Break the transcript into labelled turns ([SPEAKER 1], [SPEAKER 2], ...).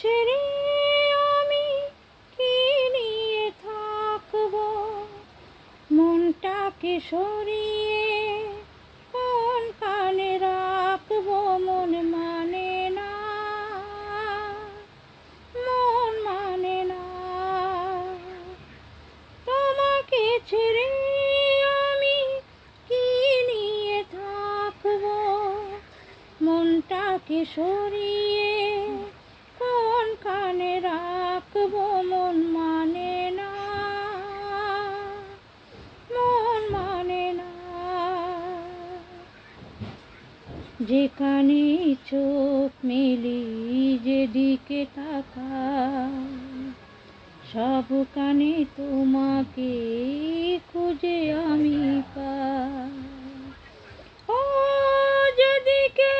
[SPEAKER 1] ছেড়ে আমি কি নিয়ে থাকবো, মনটাকে সরিয়ে কোন কানে রাখবো। মন মানে না, মন মানে না, তোমাকে ছেড়ে আমি কি নিয়ে থাকবো, মনটাকে সরিয়ে কোন কানে রাখবো। মন মানে না, মন মানে না, যেখানে চোখ মেলি যেদিকে তাকাই, সব কানে তোমাকে খুঁজে আমি পাই। ও যেদিকে